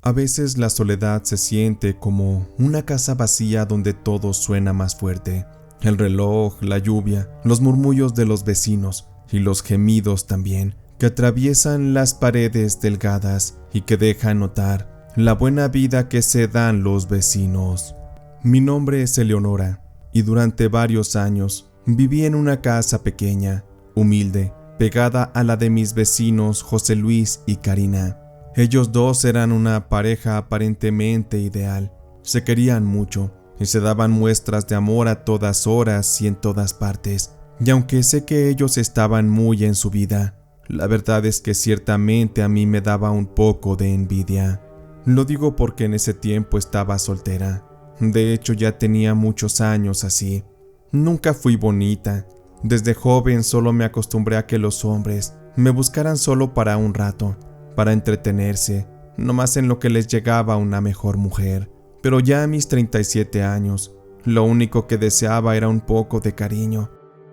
A veces la soledad se siente como una casa vacía donde todo suena más fuerte. El reloj, la lluvia, los murmullos de los vecinos y los gemidos también, que atraviesan las paredes delgadas y que dejan notar la buena vida que se dan los vecinos. Mi nombre es Eleonora y durante varios años viví en una casa pequeña, humilde, pegada a la de mis vecinos José Luis y Karina. Ellos dos eran una pareja aparentemente ideal. Se querían mucho y se daban muestras de amor a todas horas y en todas partes. Y aunque sé que ellos estaban muy en su vida, la verdad es que ciertamente a mí me daba un poco de envidia. Lo digo porque en ese tiempo estaba soltera. De hecho, ya tenía muchos años así. Nunca fui bonita. Desde joven solo me acostumbré a que los hombres me buscaran solo para un rato, para entretenerse, nomás en lo que les llegaba una mejor mujer. Pero ya a mis 37 años, lo único que deseaba era un poco de cariño,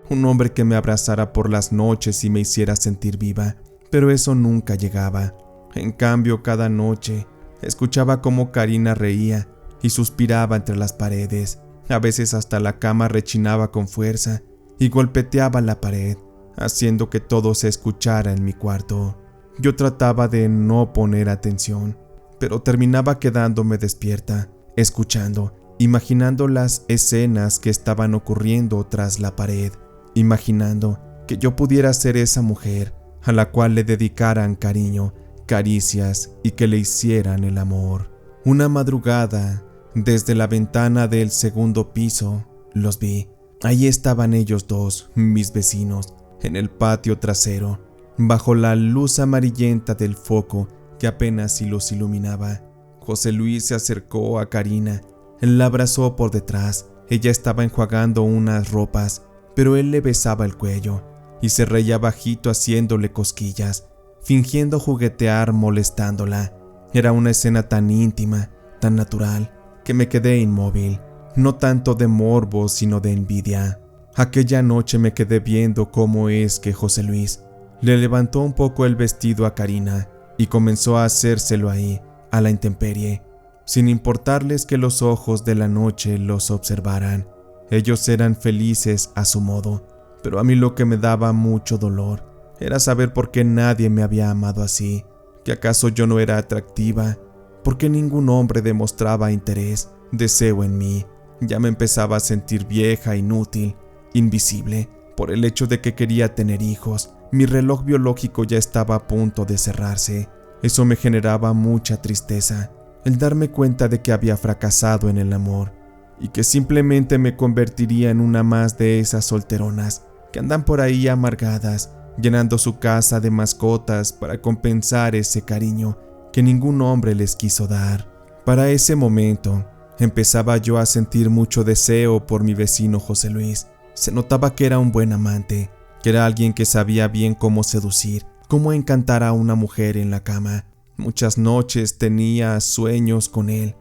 un hombre que me abrazara por las noches y me hiciera sentir viva, pero eso nunca llegaba. En cambio, cada noche escuchaba cómo Karina reía y suspiraba entre las paredes. A veces hasta la cama rechinaba con fuerza y golpeteaba la pared, haciendo que todo se escuchara en mi cuarto. Yo trataba de no poner atención, pero terminaba quedándome despierta, escuchando, imaginando las escenas que estaban ocurriendo tras la pared, imaginando que yo pudiera ser esa mujer a la cual le dedicaran cariño, caricias y que le hicieran el amor. Una madrugada, desde la ventana del segundo piso, los vi. Ahí estaban ellos dos, mis vecinos, en el patio trasero, bajo la luz amarillenta del foco que apenas si los iluminaba. José Luis se acercó a Karina, la abrazó por detrás. Ella estaba enjuagando unas ropas, pero él le besaba el cuello y se reía bajito haciéndole cosquillas, fingiendo juguetear, molestándola. Era una escena tan íntima, tan natural, que me quedé inmóvil, no tanto de morbo sino de envidia. Aquella noche me quedé viendo cómo es que José Luis le levantó un poco el vestido a Karina y comenzó a hacérselo ahí, a la intemperie, sin importarles que los ojos de la noche los observaran. Ellos eran felices a su modo, pero a mí lo que me daba mucho dolor era saber por qué nadie me había amado así, que acaso yo no era atractiva, porque ningún hombre demostraba interés, deseo en mí. Ya me empezaba a sentir vieja, inútil, invisible, por el hecho de que quería tener hijos. Mi reloj biológico ya estaba a punto de cerrarse. Eso me generaba mucha tristeza, el darme cuenta de que había fracasado en el amor y que simplemente me convertiría en una más de esas solteronas que andan por ahí amargadas, llenando su casa de mascotas para compensar ese cariño que ningún hombre les quiso dar. Para ese momento, empezaba yo a sentir mucho deseo por mi vecino José Luis. Se notaba que era un buen amante, que era alguien que sabía bien cómo seducir, cómo encantar a una mujer en la cama. Muchas noches tenía sueños con él,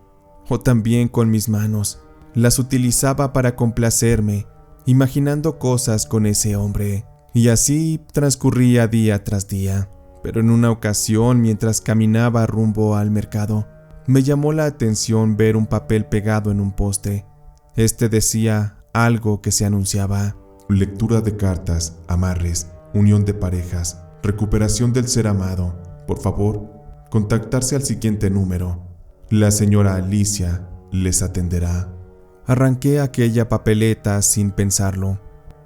o también con mis manos. Las utilizaba para complacerme, imaginando cosas con ese hombre. Y así transcurría día tras día. Pero en una ocasión, mientras caminaba rumbo al mercado, me llamó la atención ver un papel pegado en un poste. Este decía algo que se anunciaba: lectura de cartas, amarres, unión de parejas, recuperación del ser amado. Por favor, contactarse al siguiente número. La señora Alicia les atenderá. Arranqué aquella papeleta sin pensarlo.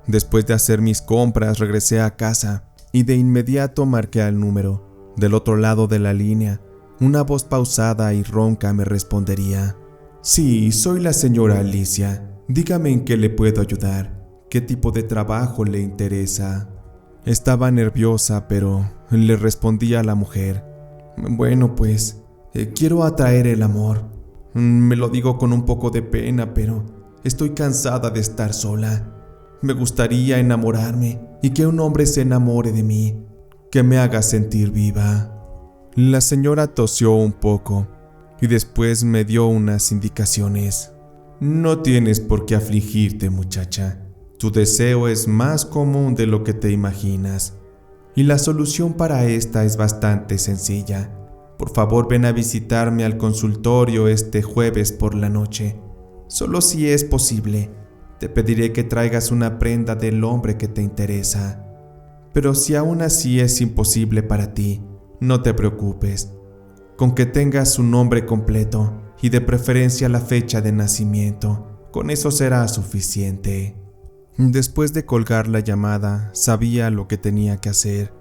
Después de hacer mis compras, regresé a casa y de inmediato marqué al número. Del otro lado de la línea, una voz pausada y ronca me respondería: sí, soy la señora Alicia. Dígame en qué le puedo ayudar. ¿Qué tipo de trabajo le interesa? Estaba nerviosa, pero le respondí a la mujer: bueno, pues, quiero atraer el amor. Me lo digo con un poco de pena, pero estoy cansada de estar sola. Me gustaría enamorarme y que un hombre se enamore de mí, que me haga sentir viva. La señora tosió un poco y después me dio unas indicaciones. No tienes por qué afligirte, muchacha. Tu deseo es más común de lo que te imaginas. Y la solución para esta es bastante sencilla. Por favor, ven a visitarme al consultorio este jueves por la noche. Solo si es posible, te pediré que traigas una prenda del hombre que te interesa. Pero si aún así es imposible para ti, no te preocupes. Con que tengas su nombre completo y de preferencia la fecha de nacimiento, con eso será suficiente. Después de colgar la llamada, sabía lo que tenía que hacer.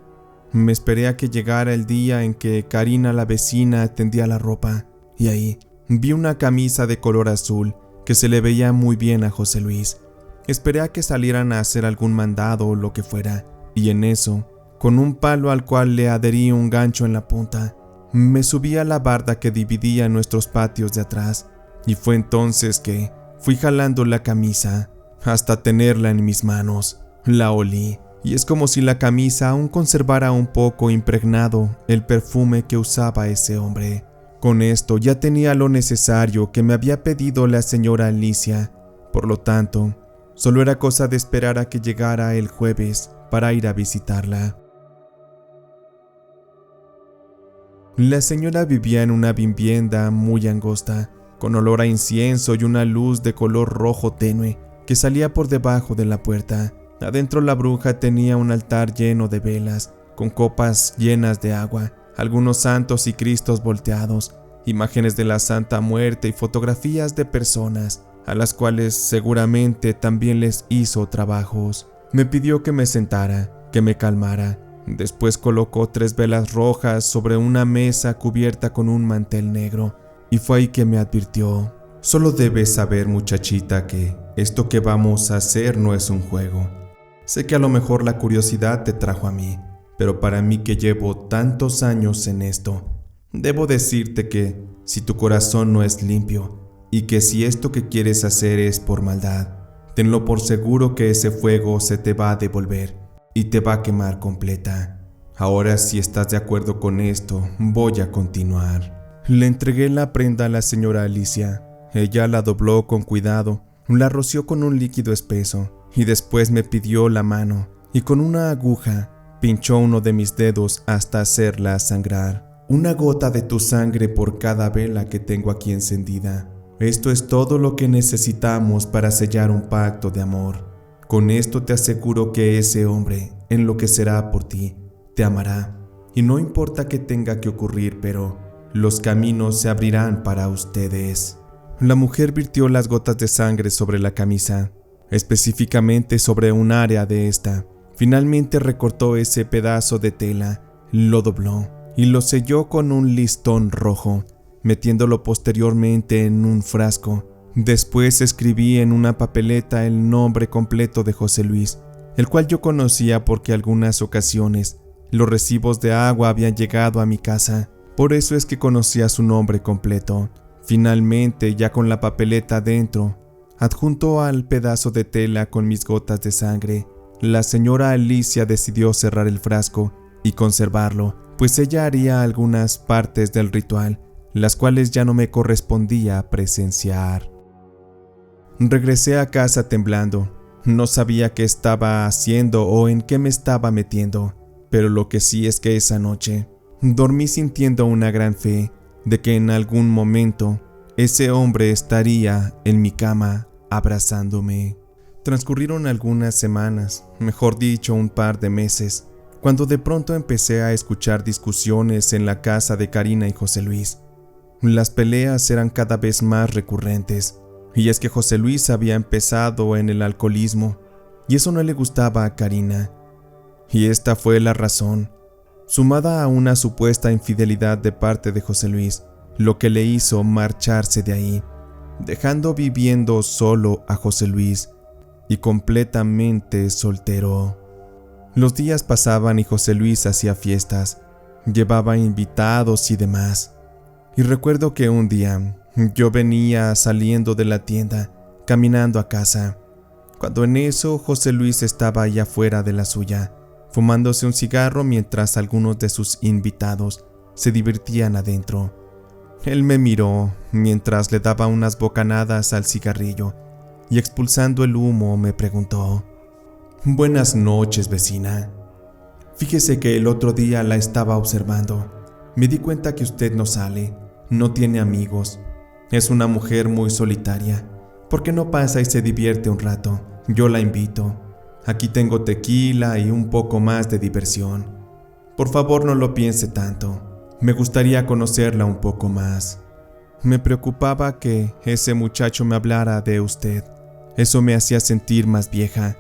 Me esperé a que llegara el día en que Karina, la vecina, tendía la ropa, y ahí vi una camisa de color azul que se le veía muy bien a José Luis. Esperé a que salieran a hacer algún mandado o lo que fuera, y en eso, con un palo al cual le adherí un gancho en la punta, me subí a la barda que dividía nuestros patios de atrás, y fue entonces que fui jalando la camisa hasta tenerla en mis manos. La olí, y es como si la camisa aún conservara un poco impregnado el perfume que usaba ese hombre. Con esto ya tenía lo necesario que me había pedido la señora Alicia, por lo tanto, solo era cosa de esperar a que llegara el jueves para ir a visitarla. La señora vivía en una vivienda muy angosta, con olor a incienso y una luz de color rojo tenue que salía por debajo de la puerta. Adentro la bruja tenía un altar lleno de velas, con copas llenas de agua, algunos santos y cristos volteados, imágenes de la Santa Muerte y fotografías de personas, a las cuales seguramente también les hizo trabajos. Me pidió que me sentara, que me calmara. Después colocó 3 velas rojas sobre una mesa cubierta con un mantel negro, y fue ahí que me advirtió: solo debes saber, muchachita, que esto que vamos a hacer no es un juego. Sé que a lo mejor la curiosidad te trajo a mí, pero para mí que llevo tantos años en esto, debo decirte que si tu corazón no es limpio, y que si esto que quieres hacer es por maldad, tenlo por seguro que ese fuego se te va a devolver y te va a quemar completa. Ahora, si estás de acuerdo con esto, voy a continuar. Le entregué la prenda a la señora Alicia. Ella la dobló con cuidado, la roció con un líquido espeso y después me pidió la mano y con una aguja pinchó uno de mis dedos hasta hacerla sangrar. Una gota de tu sangre por cada vela que tengo aquí encendida. Esto es todo lo que necesitamos para sellar un pacto de amor. Con esto te aseguro que ese hombre enloquecerá por ti, te amará, y no importa qué tenga que ocurrir, pero los caminos se abrirán para ustedes. La mujer virtió las gotas de sangre sobre la camisa, específicamente sobre un área de esta. Finalmente recortó ese pedazo de tela, lo dobló y lo selló con un listón rojo, metiéndolo posteriormente en un frasco. Después escribí en una papeleta el nombre completo de José Luis, el cual yo conocía porque algunas ocasiones los recibos de agua habían llegado a mi casa. Por eso es que conocía su nombre completo. Finalmente, ya con la papeleta dentro, adjunto al pedazo de tela con mis gotas de sangre, la señora Alicia decidió cerrar el frasco y conservarlo, pues ella haría algunas partes del ritual, las cuales ya no me correspondía presenciar. Regresé a casa temblando. No sabía qué estaba haciendo o en qué me estaba metiendo, pero lo que sí es que esa noche dormí sintiendo una gran fe de que en algún momento ese hombre estaría en mi cama abrazándome. Transcurrieron algunas semanas, mejor dicho, un par de meses, cuando de pronto empecé a escuchar discusiones en la casa de Karina y José Luis. Las peleas eran cada vez más recurrentes, y es que José Luis había empezado en el alcoholismo, y eso no le gustaba a Karina. Y esta fue la razón, sumada a una supuesta infidelidad de parte de José Luis, lo que le hizo marcharse de ahí, dejando viviendo solo a José Luis y completamente soltero. Los días pasaban y José Luis hacía fiestas, llevaba invitados y demás. Y recuerdo que un día yo venía saliendo de la tienda, caminando a casa, cuando en eso José Luis estaba allá afuera de la suya, fumándose un cigarro mientras algunos de sus invitados se divertían adentro. Él me miró mientras le daba unas bocanadas al cigarrillo y expulsando el humo me preguntó: «Buenas noches, vecina. Fíjese que el otro día la estaba observando Me di cuenta que usted no sale, no tiene amigos. Es una mujer muy solitaria. ¿Por qué no pasa y se divierte un rato? Yo la invito. Aquí tengo tequila y un poco más de diversión. Por favor, no lo piense tanto. Me gustaría conocerla un poco más. Me preocupaba que ese muchacho me hablara de usted. Eso me hacía sentir más vieja.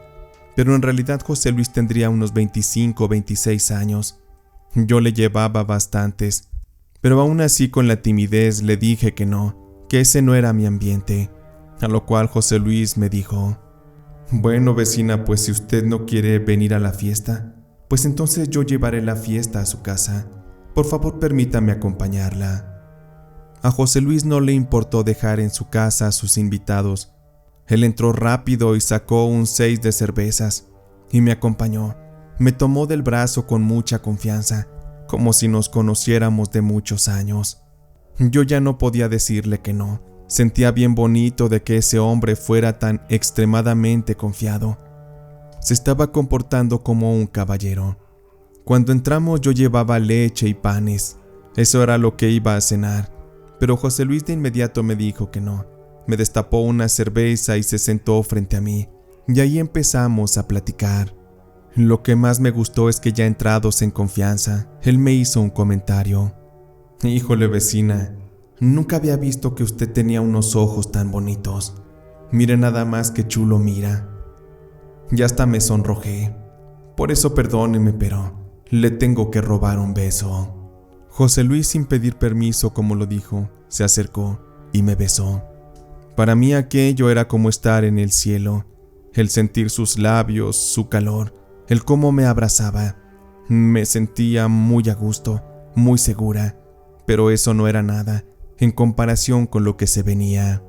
Pero en realidad José Luis tendría unos 25 o 26 años. Yo le llevaba bastantes. Pero aún así con la timidez le dije que no, que ese no era mi ambiente. A lo cual José Luis me dijo: bueno, vecina, pues si usted no quiere venir a la fiesta, pues entonces yo llevaré la fiesta a su casa. Por favor, permítame acompañarla. A José Luis no le importó dejar en su casa a sus invitados. Él entró rápido y sacó un 6 de cervezas y me acompañó. Me tomó del brazo con mucha confianza, como si nos conociéramos de muchos años. Yo ya no podía decirle que no. Sentía bien bonito de que ese hombre fuera tan extremadamente confiado. Se estaba comportando como un caballero. Cuando entramos yo llevaba leche y panes. Eso era lo que iba a cenar. Pero José Luis de inmediato me dijo que no. Me destapó una cerveza y se sentó frente a mí. Y ahí empezamos a platicar. Lo que más me gustó es que ya entrados en confianza, él me hizo un comentario. Híjole, vecina, nunca había visto que usted tenía unos ojos tan bonitos. Mire nada más que chulo mira. Ya hasta me sonrojé. Por eso perdóneme, pero le tengo que robar un beso. José Luis, sin pedir permiso, como lo dijo, se acercó y me besó. Para mí aquello era como estar en el cielo. El sentir sus labios, su calor, el cómo me abrazaba. Me sentía muy a gusto, muy segura, pero eso no era nada en comparación con lo que se venía.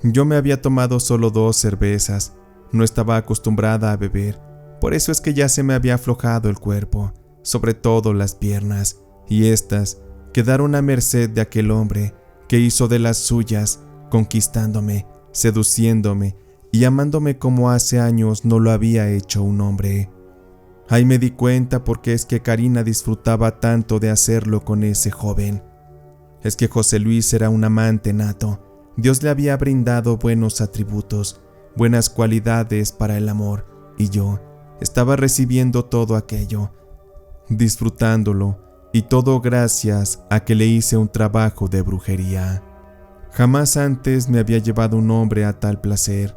Yo me había tomado solo 2 cervezas, no estaba acostumbrada a beber, por eso es que ya se me había aflojado el cuerpo, sobre todo las piernas, y estas quedaron a merced de aquel hombre que hizo de las suyas, conquistándome, seduciéndome y amándome como hace años no lo había hecho un hombre. Ahí me di cuenta porque es que Karina disfrutaba tanto de hacerlo con ese joven. Es que José Luis era un amante nato. Dios le había brindado buenos atributos, buenas cualidades para el amor, y yo estaba recibiendo todo aquello, disfrutándolo, y todo gracias a que le hice un trabajo de brujería. Jamás antes me había llevado un hombre a tal placer.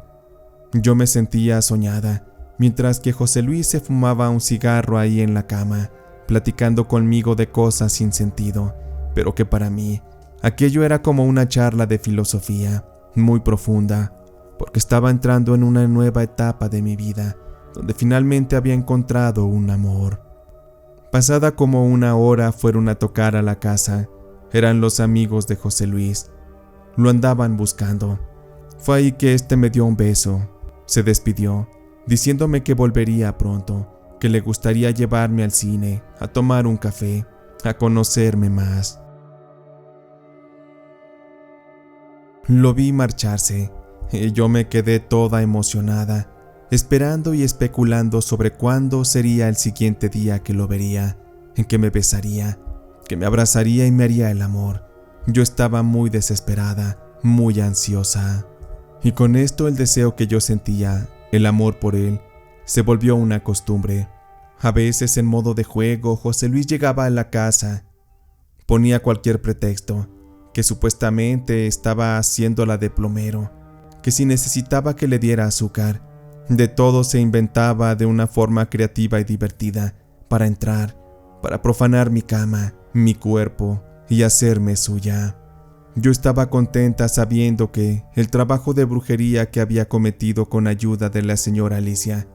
Yo me sentía soñada, mientras que José Luis se fumaba un cigarro ahí en la cama, platicando conmigo de cosas sin sentido, pero que para mí aquello era como una charla de filosofía, muy profunda, porque estaba entrando en una nueva etapa de mi vida, donde finalmente había encontrado un amor. Pasada como 1 hora fueron a tocar a la casa. Eran los amigos de José Luis. Lo andaban buscando. Fue ahí que me dio un beso. Se despidió, diciéndome que volvería pronto, que le gustaría llevarme al cine, a tomar un café, a conocerme más. Lo vi marcharse, y yo me quedé toda emocionada, esperando y especulando sobre cuándo sería el siguiente día que lo vería, en que me besaría, que me abrazaría y me haría el amor. Yo estaba muy desesperada, muy ansiosa. Y con esto el deseo que yo sentía, el amor por él, se volvió una costumbre. A veces en modo de juego, José Luis llegaba a la casa. Ponía cualquier pretexto, que supuestamente estaba haciéndola de plomero, que si necesitaba que le diera azúcar. De todo se inventaba de una forma creativa y divertida para entrar, para profanar mi cama, mi cuerpo y hacerme suya. Yo estaba contenta sabiendo que el trabajo de brujería que había cometido con ayuda de la señora Alicia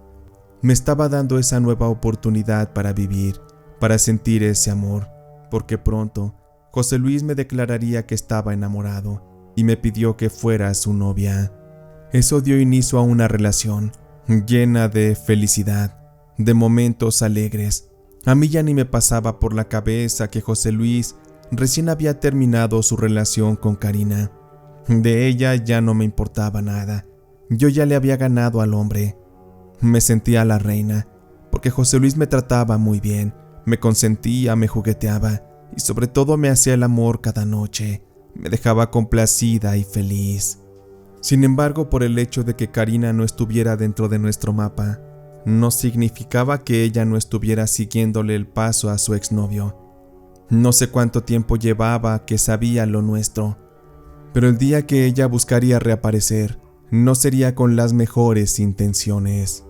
me estaba dando esa nueva oportunidad para vivir, para sentir ese amor, porque pronto José Luis me declararía que estaba enamorado y me pidió que fuera su novia. Eso dio inicio a una relación llena de felicidad, de momentos alegres. A mí ya ni me pasaba por la cabeza que José Luis recién había terminado su relación con Karina. De ella ya no me importaba nada. Yo ya le había ganado al hombre. Me sentía la reina, porque José Luis me trataba muy bien, me consentía, me jugueteaba, y sobre todo me hacía el amor cada noche. Me dejaba complacida y feliz. Sin embargo, por el hecho de que Karina no estuviera dentro de nuestro mapa, no significaba que ella no estuviera siguiéndole el paso a su exnovio. No sé cuánto tiempo llevaba que sabía lo nuestro, pero el día que ella buscaría reaparecer, no sería con las mejores intenciones.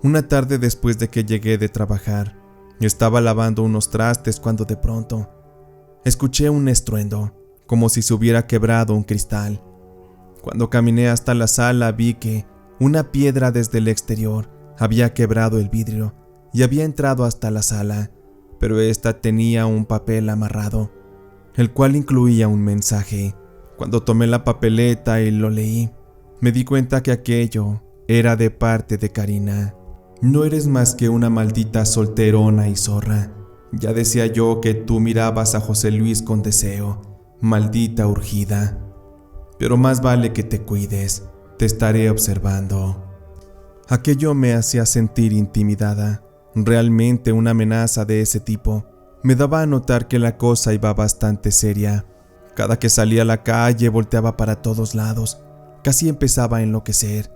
Una tarde después de que llegué de trabajar, estaba lavando unos trastes cuando de pronto escuché un estruendo, como si se hubiera quebrado un cristal. Cuando caminé hasta la sala vi que una piedra desde el exterior había quebrado el vidrio y había entrado hasta la sala, pero esta tenía un papel amarrado, el cual incluía un mensaje. Cuando tomé la papeleta y lo leí, me di cuenta que aquello era de parte de Karina. No eres más que una maldita solterona y zorra. Ya decía yo que tú mirabas a José Luis con deseo, maldita urgida. Pero más vale que te cuides, te estaré observando. Aquello me hacía sentir intimidada. Realmente una amenaza de ese tipo me daba a notar que la cosa iba bastante seria. Cada que salía a la calle volteaba para todos lados, casi empezaba a enloquecer.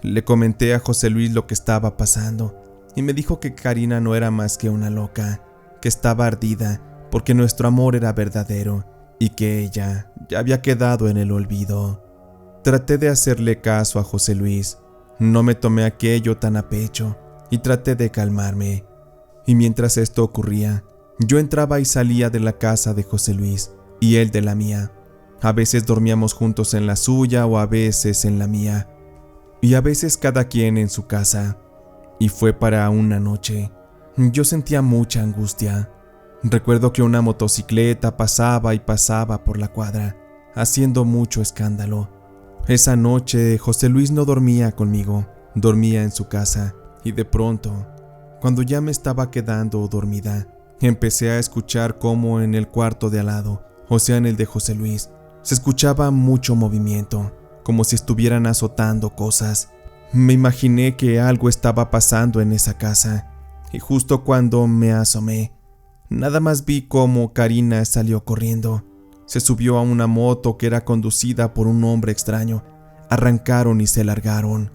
Le comenté a José Luis lo que estaba pasando y me dijo que Karina no era más que una loca, que estaba ardida porque nuestro amor era verdadero y que ella ya había quedado en el olvido. Traté de hacerle caso a José Luis, no me tomé aquello tan a pecho y traté de calmarme. Y mientras esto ocurría, yo entraba y salía de la casa de José Luis y él de la mía. A veces dormíamos juntos en la suya o a veces en la mía, y a veces cada quien en su casa. Y fue para una noche. Yo sentía mucha angustia. Recuerdo que una motocicleta pasaba y pasaba por la cuadra, haciendo mucho escándalo. Esa noche José Luis no dormía conmigo, dormía en su casa, y de pronto, cuando ya me estaba quedando dormida, empecé a escuchar cómo en el cuarto de al lado, o sea en el de José Luis, se escuchaba mucho movimiento, como si estuvieran azotando cosas. Me imaginé que algo estaba pasando en esa casa, y justo cuando me asomé, nada más vi cómo Karina salió corriendo. Se subió a una moto que era conducida por un hombre extraño. Arrancaron y se largaron.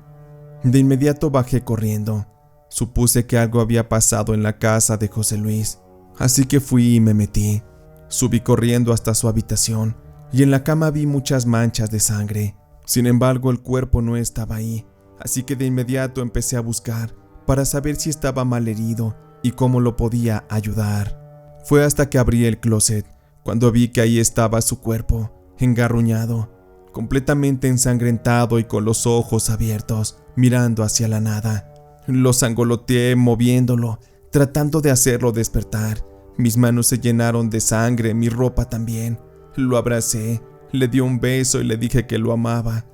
De inmediato bajé corriendo. Supuse que algo había pasado en la casa de José Luis, así que fui y me metí. Subí corriendo hasta su habitación y en la cama vi muchas manchas de sangre. Sin embargo, el cuerpo no estaba ahí, así que de inmediato empecé a buscar para saber si estaba mal herido y cómo lo podía ayudar. Fue hasta que abrí el closet cuando vi que ahí estaba su cuerpo, engarruñado, completamente ensangrentado y con los ojos abiertos, mirando hacia la nada. Lo sangoloteé moviéndolo, tratando de hacerlo despertar. Mis manos se llenaron de sangre, mi ropa también. Lo abracé, le di un beso y le dije que lo amaba.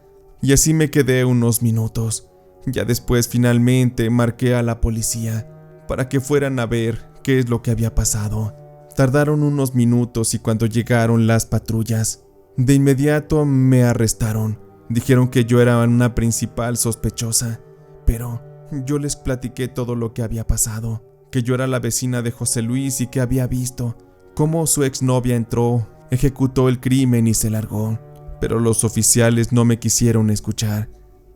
Y así me quedé unos minutos. Ya después finalmente marqué a la policía para que fueran a ver qué es lo que había pasado. Tardaron unos minutos y cuando llegaron las patrullas, de inmediato me arrestaron. Dijeron que yo era una principal sospechosa, pero yo les platiqué todo lo que había pasado, que yo era la vecina de José Luis y que había visto cómo su exnovia entró, ejecutó el crimen y se largó. Pero los oficiales no me quisieron escuchar.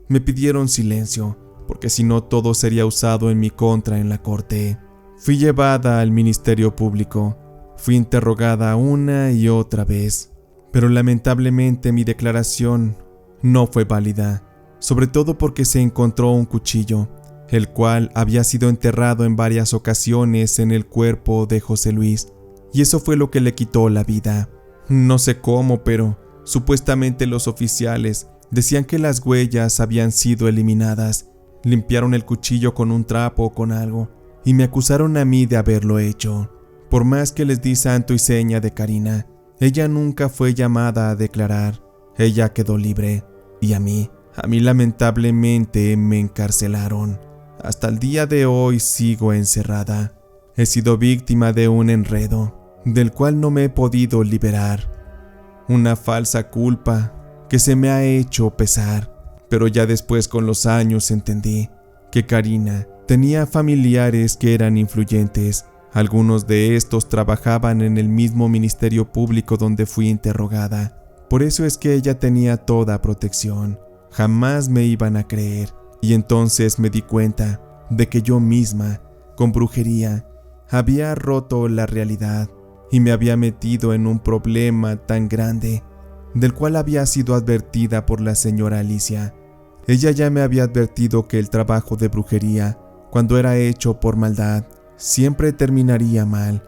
Me pidieron silencio, porque si no todo sería usado en mi contra en la corte. Fui llevada al Ministerio Público. Fui interrogada una y otra vez, pero lamentablemente mi declaración no fue válida, sobre todo porque se encontró un cuchillo, el cual había sido enterrado en varias ocasiones en el cuerpo de José Luis, y eso fue lo que le quitó la vida. No sé cómo, pero supuestamente los oficiales decían que las huellas habían sido eliminadas. Limpiaron el cuchillo con un trapo o con algo, y me acusaron a mí de haberlo hecho. Por más que les di santo y seña de Karina, ella nunca fue llamada a declarar. Ella quedó libre, y a mí lamentablemente me encarcelaron. Hasta el día de hoy sigo encerrada. He sido víctima de un enredo, del cual no me he podido liberar. Una falsa culpa que se me ha hecho pesar, pero ya después con los años entendí que Karina tenía familiares que eran influyentes Algunos de estos trabajaban en el mismo ministerio público donde fui interrogada. Por eso es que ella tenía toda protección. Jamás me iban a creer. Y entonces me di cuenta de que yo misma, con brujería, había roto la realidad y me había metido en un problema tan grande, del cual había sido advertida por la señora Alicia. Ella ya me había advertido que el trabajo de brujería, cuando era hecho por maldad, siempre terminaría mal,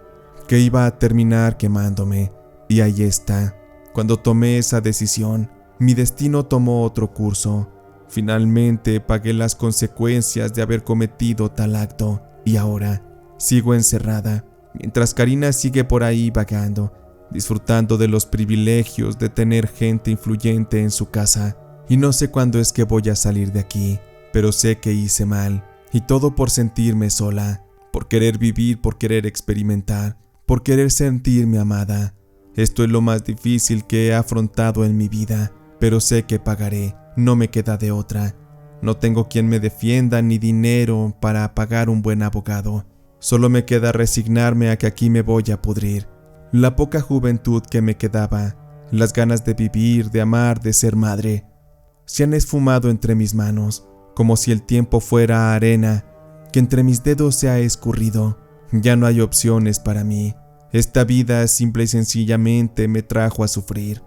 que iba a terminar quemándome. Y ahí está. Cuando tomé esa decisión, mi destino tomó otro curso. Finalmente pagué las consecuencias de haber cometido tal acto y ahora sigo encerrada, mientras Karina sigue por ahí vagando, disfrutando de los privilegios de tener gente influyente en su casa. Y no sé cuándo es que voy a salir de aquí, pero sé que hice mal, y todo por sentirme sola, por querer vivir, por querer experimentar, por querer sentirme amada. Esto es lo más difícil que he afrontado en mi vida, pero sé que pagaré, no me queda de otra. No tengo quien me defienda ni dinero para pagar un buen abogado. Solo me queda resignarme a que aquí me voy a pudrir. La poca juventud que me quedaba, las ganas de vivir, de amar, de ser madre, se han esfumado entre mis manos, como si el tiempo fuera arena que entre mis dedos se ha escurrido. Ya no hay opciones para mí. Esta vida simple y sencillamente me trajo a sufrir.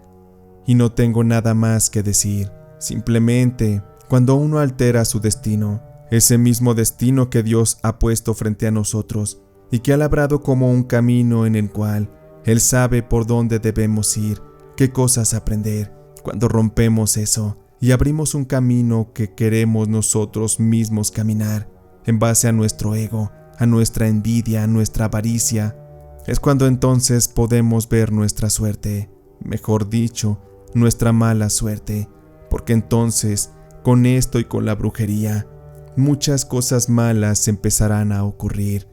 Y no tengo nada más que decir. Simplemente, cuando uno altera su destino, ese mismo destino que Dios ha puesto frente a nosotros y que ha labrado como un camino en el cual Él sabe por dónde debemos ir, qué cosas aprender, cuando rompemos eso y abrimos un camino que queremos nosotros mismos caminar, en base a nuestro ego, a nuestra envidia, a nuestra avaricia, es cuando entonces podemos ver nuestra suerte, mejor dicho, nuestra mala suerte, porque entonces, con esto y con la brujería, muchas cosas malas empezarán a ocurrir,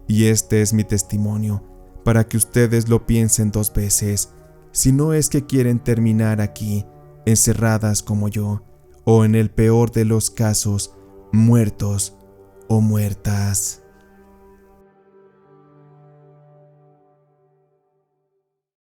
y este es mi testimonio, para que ustedes lo piensen 2 veces, si no es que quieren terminar aquí, encerradas como yo, o en el peor de los casos, muertos o muertas.